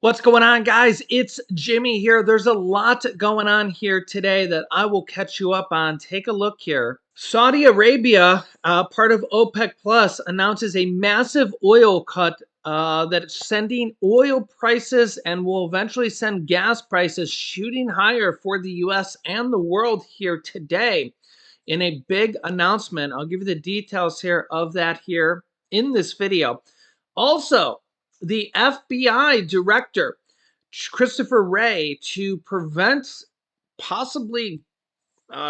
What's going on, guys? It's Jimmy here. There's a lot going on here today that I will catch you up on. Take a look here. Saudi Arabia, part of OPEC Plus, announces a massive oil cut that's sending oil prices and will eventually send gas prices shooting higher for the U.S. and the world here today in a big announcement. I'll give you the details here of that here in this video. Also, the FBI director, Christopher Wray, to prevent possibly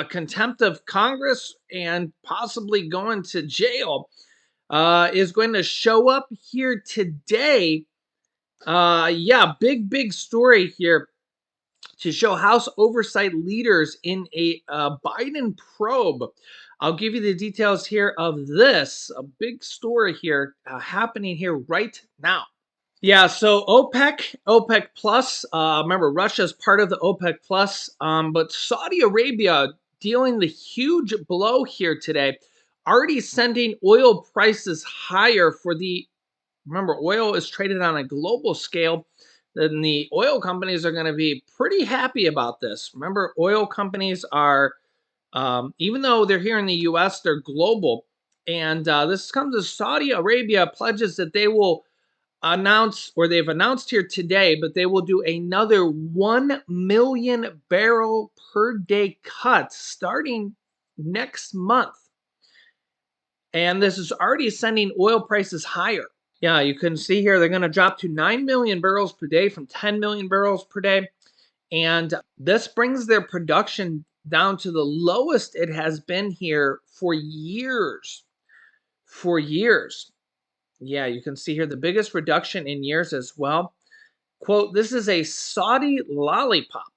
contempt of Congress and possibly going to jail, is going to show up here today. Yeah, big story here to show House oversight leaders in a Biden probe. I'll give you the details here of this, a big story here happening here right now. Yeah, so OPEC Plus. Remember, Russia is part of the OPEC Plus, but Saudi Arabia dealing the huge blow here today, already sending oil prices higher for the. Remember, oil is traded on a global scale. Then the oil companies are going to be pretty happy about this. Remember, oil companies are, even though they're here in the U.S., they're global, and this comes as Saudi Arabia pledges that they will they've announced here today, but they will do another 1 million barrel per day cut starting next month. And this is already sending oil prices higher. Yeah, you can see here they're going to drop to 9 million barrels per day from 10 million barrels per day. And this brings their production down to the lowest it has been here for years. For years. Yeah, you can see here the biggest reduction in years as well. Quote, this is a Saudi lollipop.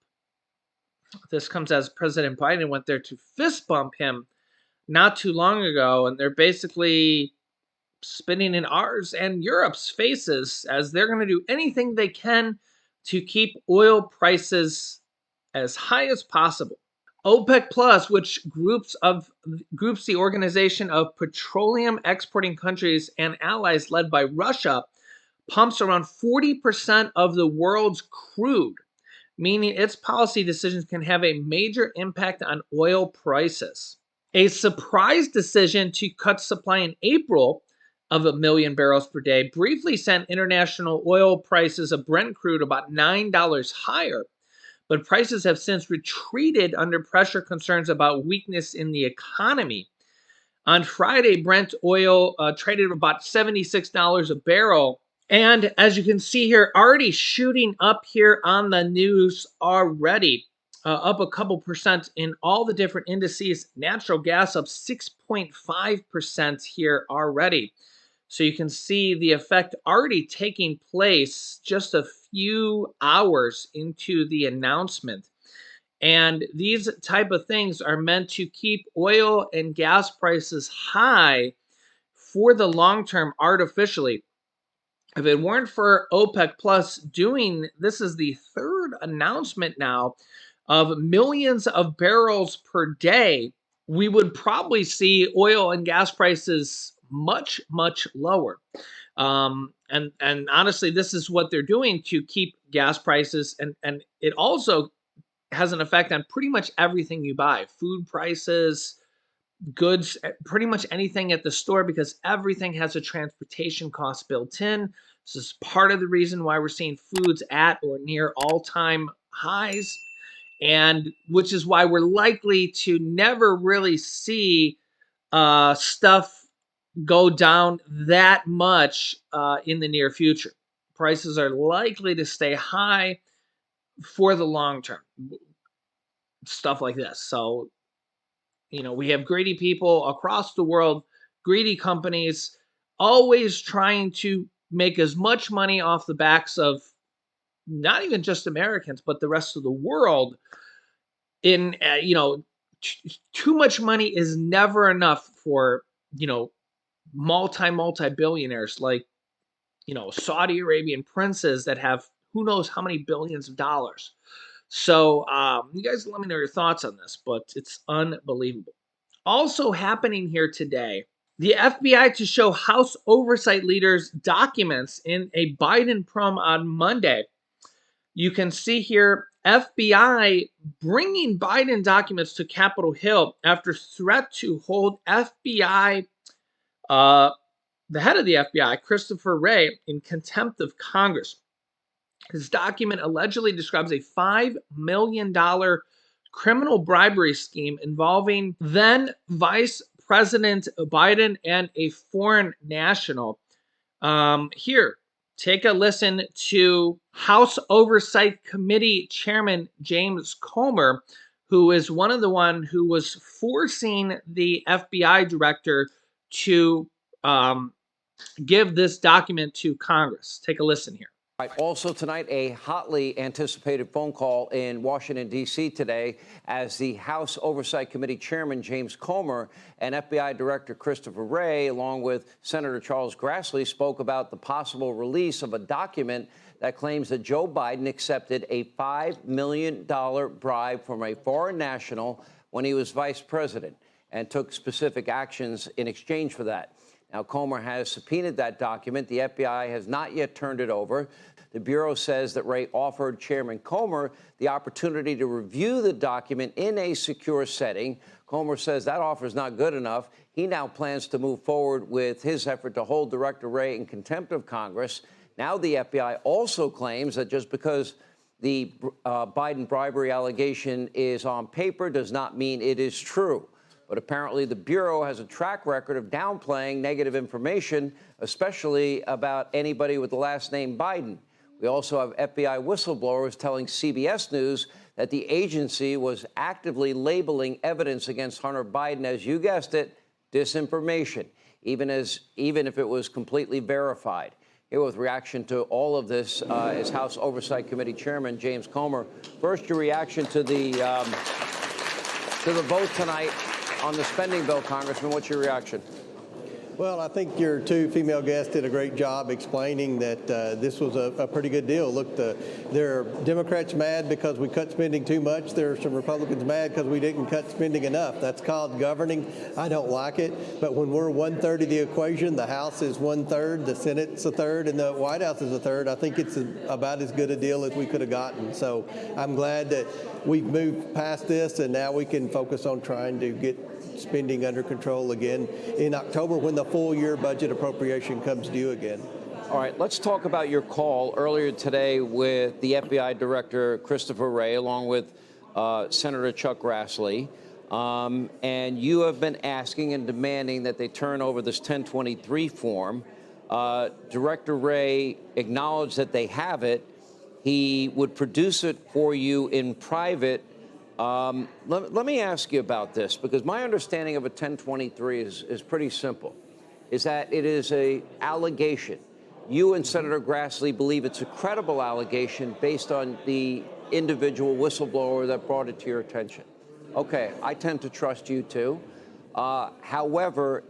This comes as President Biden went there to fist bump him not too long ago, and they're basically spinning in ours and Europe's faces as they're going to do anything they can to keep oil prices as high as possible. OPEC Plus, which groups the Organization of Petroleum Exporting Countries and Allies led by Russia, pumps around 40% of the world's crude, meaning its policy decisions can have a major impact on oil prices. A surprise decision to cut supply in April of 1 million barrels per day briefly sent international oil prices of Brent crude about $9 higher, but prices have since retreated under pressure concerns about weakness in the economy. On Friday, Brent oil traded about $76 a barrel. And as you can see here, already shooting up here on the news already, up a couple percent in all the different indices. Natural gas up 6.5% here already. So you can see the effect already taking place just a few hours into the announcement. And these type of things are meant to keep oil and gas prices high for the long term artificially. If it weren't for OPEC Plus doing, this is the third announcement now of millions of barrels per day, we would probably see oil and gas prices much lower. And honestly, this is what they're doing to keep gas prices, and it also has an effect on pretty much everything you buy, food prices, goods, pretty much anything at the store, because everything has a transportation cost built in. This is part of the reason why we're seeing foods at or near all-time highs, and which is why we're likely to never really see stuff go down that much in the near future. Prices are likely to stay high for the long term. Stuff like this. So, we have greedy people across the world, greedy companies, always trying to make as much money off the backs of not even just Americans, but the rest of the world. In too much money is never enough for multi billionaires like Saudi Arabian princes that have who knows how many billions of dollars. So you guys let me know your thoughts on this, but it's unbelievable. Also happening here today, the FBI to show House oversight leaders documents in a Biden probe on Monday. You can see here FBI bringing Biden documents to Capitol Hill after threat to hold FBI, uh, the head of the FBI, Christopher Wray, in contempt of Congress. His document allegedly describes a $5 million criminal bribery scheme involving then Vice President Biden and a foreign national. Here, take a listen to House Oversight Committee Chairman James Comer, who is one of the one who was forcing the FBI director to give this document to Congress. Take a listen here. Right. Also tonight, a hotly anticipated phone call in Washington, D.C. today as the House Oversight Committee Chairman James Comer and FBI Director Christopher Wray, along with Senator Charles Grassley, spoke about the possible release of a document that claims that Joe Biden accepted a $5 million bribe from a foreign national when he was vice president and took specific actions in exchange for that. Now, Comer has subpoenaed that document. The FBI has not yet turned it over. The Bureau says that Wray offered Chairman Comer the opportunity to review the document in a secure setting. Comer says that offer is not good enough. He now plans to move forward with his effort to hold Director Wray in contempt of Congress. Now the FBI also claims that just because the Biden bribery allegation is on paper does not mean it is true. But apparently the Bureau has a track record of downplaying negative information, especially about anybody with the last name Biden. We also have FBI whistleblowers telling CBS News that the agency was actively labeling evidence against Hunter Biden as, you guessed it, disinformation, even if it was completely verified. Here with reaction to all of this is House Oversight Committee Chairman James Comer. First, your reaction to the vote tonight on the spending bill, Congressman. What's your reaction? Well, I think your two female guests did a great job explaining that this was a pretty good deal. Look, there are Democrats mad because we cut spending too much. There are some Republicans mad because we didn't cut spending enough. That's called governing. I don't like it. But when we're 1/3 of the equation, the House is 1/3, the Senate's a third, and the White House is a third, I think it's about as good a deal as we could have gotten. So I'm glad that we've moved past this, and now we can focus on trying to get spending under control again in October when the full year budget appropriation comes due again. All right, let's talk about your call earlier today with the FBI Director Christopher Wray, along with Senator Chuck Grassley. And you have been asking and demanding that they turn over this 1023 form. Director Wray acknowledged that they have it. He would produce it for you in private. Let me ask you about this, because my understanding of a 1023 is pretty simple, is that it is an allegation. You and Senator Grassley believe it's a credible allegation based on the individual whistleblower that brought it to your attention. Okay, I tend to trust you too. However,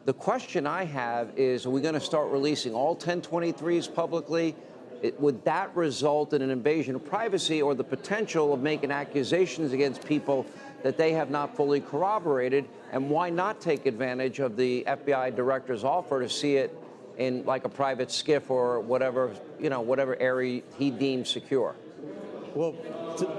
the question I have is, are we going to start releasing all 1023s publicly? Would that result in an invasion of privacy or the potential of making accusations against people that they have not fully corroborated? And why not take advantage of the FBI director's offer to see it in like a private skiff or whatever, whatever area he deems secure? Well,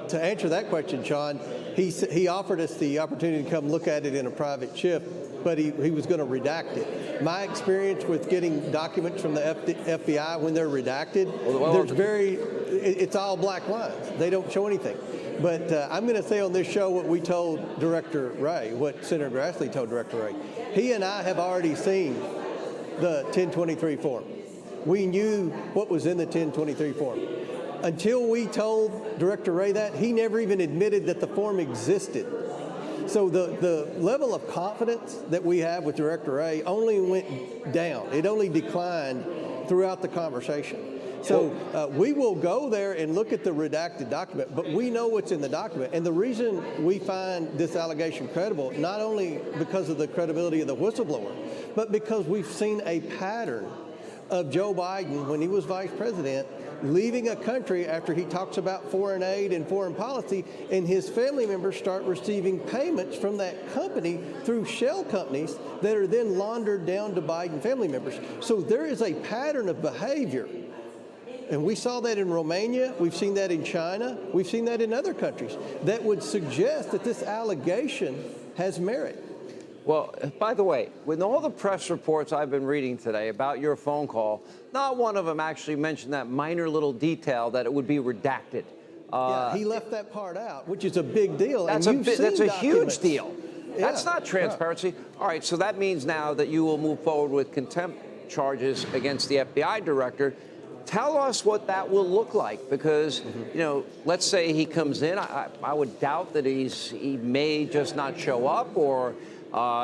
to answer that question, Sean, he offered us the opportunity to come look at it in a private ship, but he was going to redact it. My experience with getting documents from the FBI when they're redacted, it's all black lines. They don't show anything. But I'm going to say on this show what we told Director Wray, what Senator Grassley told Director Wray. He and I have already seen the 1023 form. We knew what was in the 1023 form. Until we told Director Wray that, he never even admitted that the form existed. So the level of confidence that we have with Director Wray only went down. It only declined throughout the conversation. So we will go there and look at the redacted document, but we know what's in the document. And the reason we find this allegation credible, not only because of the credibility of the whistleblower, but because we've seen a pattern of Joe Biden, when he was vice president, leaving a country after he talks about foreign aid and foreign policy, and his family members start receiving payments from that company through shell companies that are then laundered down to Biden family members. So there is a pattern of behavior And we saw that in Romania. We've seen that in China. We've seen that in other countries that would suggest that this allegation has merit. Well, by the way, with all the press reports I've been reading today about your phone call, not one of them actually mentioned that minor little detail that it would be redacted. Yeah, he left that part out, which is a big deal. That's a huge deal. Yeah, That's not transparency. Yeah. All right, so that means now that you will move forward with contempt charges against the FBI director. Tell us what that will look like, because, you know, let's say he comes in. I would doubt that he may just not show up, or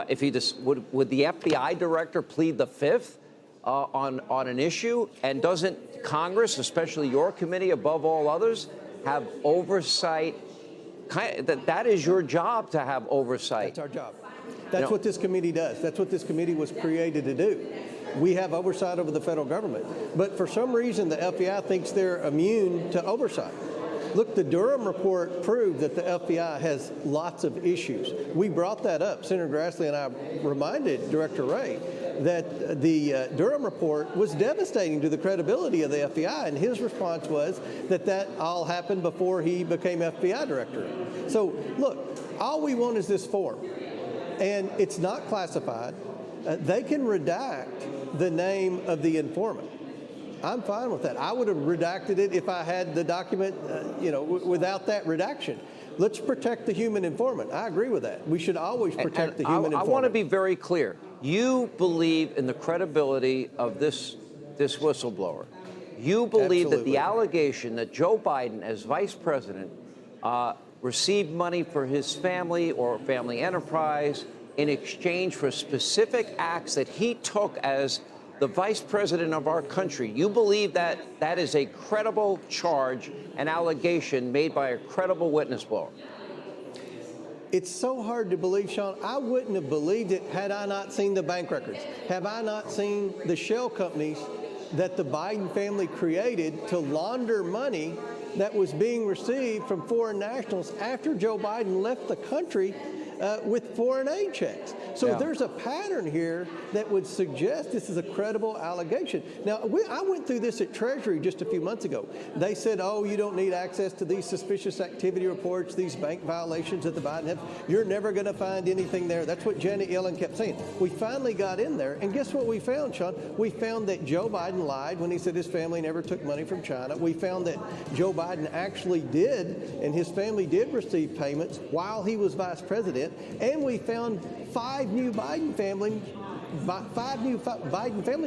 if he just would the FBI director plead the fifth on an issue, and doesn't Congress, especially your committee above all others, have oversight? That is your job to have oversight. That's our job. That's what this committee does. That's what this committee was created to do. We have oversight over the federal government. But for some reason, the FBI thinks they're immune to oversight. Look, the Durham report proved that the FBI has lots of issues. We brought that up. Senator Grassley and I reminded Director Wray that the Durham report was devastating to the credibility of the FBI, and his response was that all happened before he became FBI director. So, look, all we want is this form, and it's not classified. They can redact the name of the informant. I'm fine with that. I would have redacted it if I had the document, without that redaction. Let's protect the human informant. I agree with that. We should always protect the human informant. I want to be very clear. You believe in the credibility of this whistleblower. You believe that the allegation that Joe Biden, as vice president, received money for his family or family enterprise in exchange for specific acts that he took as the vice president of our country. You believe that that is a credible charge, an allegation made by a credible witness blower? It's so hard to believe, Sean. I wouldn't have believed it had I not seen the bank records. Have I not seen the shell companies that the Biden family created to launder money that was being received from foreign nationals after Joe Biden left the country with foreign aid checks? So there's a pattern here that would suggest this is a credible allegation. Now, I went through this at Treasury just a few months ago. They said, oh, you don't need access to these suspicious activity reports, these bank violations that the Biden have. You're never going to find anything there. That's what Janet Yellen kept saying. We finally got in there, and guess what we found, Sean? We found that Joe Biden lied when he said his family never took money from China. We found that Joe Biden actually did, and his family did receive payments while he was vice president. And we found five new Biden family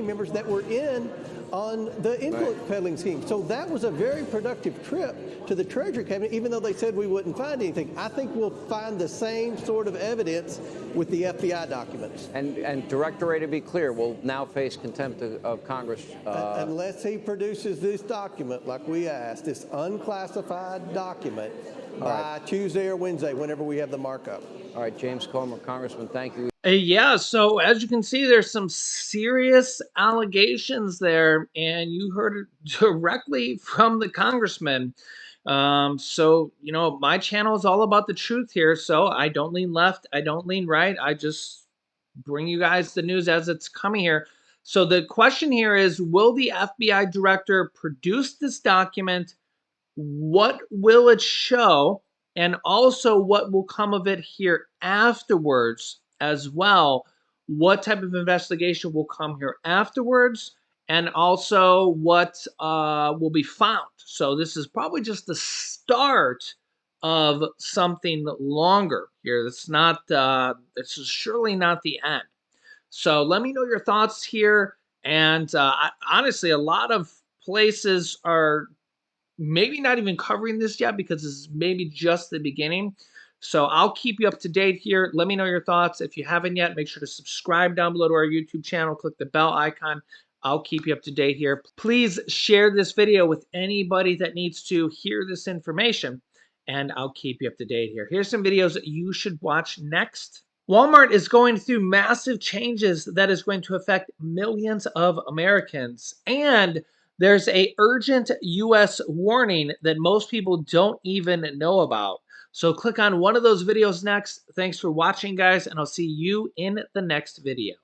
members that were in on the influence peddling scheme. So that was a very productive trip to the Treasury Cabinet, even though they said we wouldn't find anything. I think we'll find the same sort of evidence with the FBI documents. And Director Wray, to be clear, will now face contempt of Congress. Unless he produces this document like we asked, this unclassified document, by Tuesday or Wednesday, whenever we have the markup. All right, James Comer, Congressman, thank you. Yeah, so as you can see, there's some serious allegations there, and you heard it directly from the congressman. So, my channel is all about the truth here, so I don't lean left, I don't lean right, I just bring you guys the news as it's coming here. So the question here is, will the FBI director produce this document? What will it show? And also what will come of it here afterwards as well? What type of investigation will come here afterwards? And also what will be found? So this is probably just the start of something longer here. This is surely not the end. So let me know your thoughts here. And honestly, a lot of places are maybe not even covering this yet because this is maybe just the beginning. So I'll keep you up to date here. Let me know your thoughts. If you haven't yet, make sure to subscribe down below to our YouTube channel. Click the bell icon. I'll keep you up to date here. Please share this video with anybody that needs to hear this information, and I'll keep you up to date here. Here's some videos that you should watch next. Walmart is going through massive changes that is going to affect millions of Americans, and there's an urgent U.S. warning that most people don't even know about. So click on one of those videos next. Thanks for watching, guys, and I'll see you in the next video.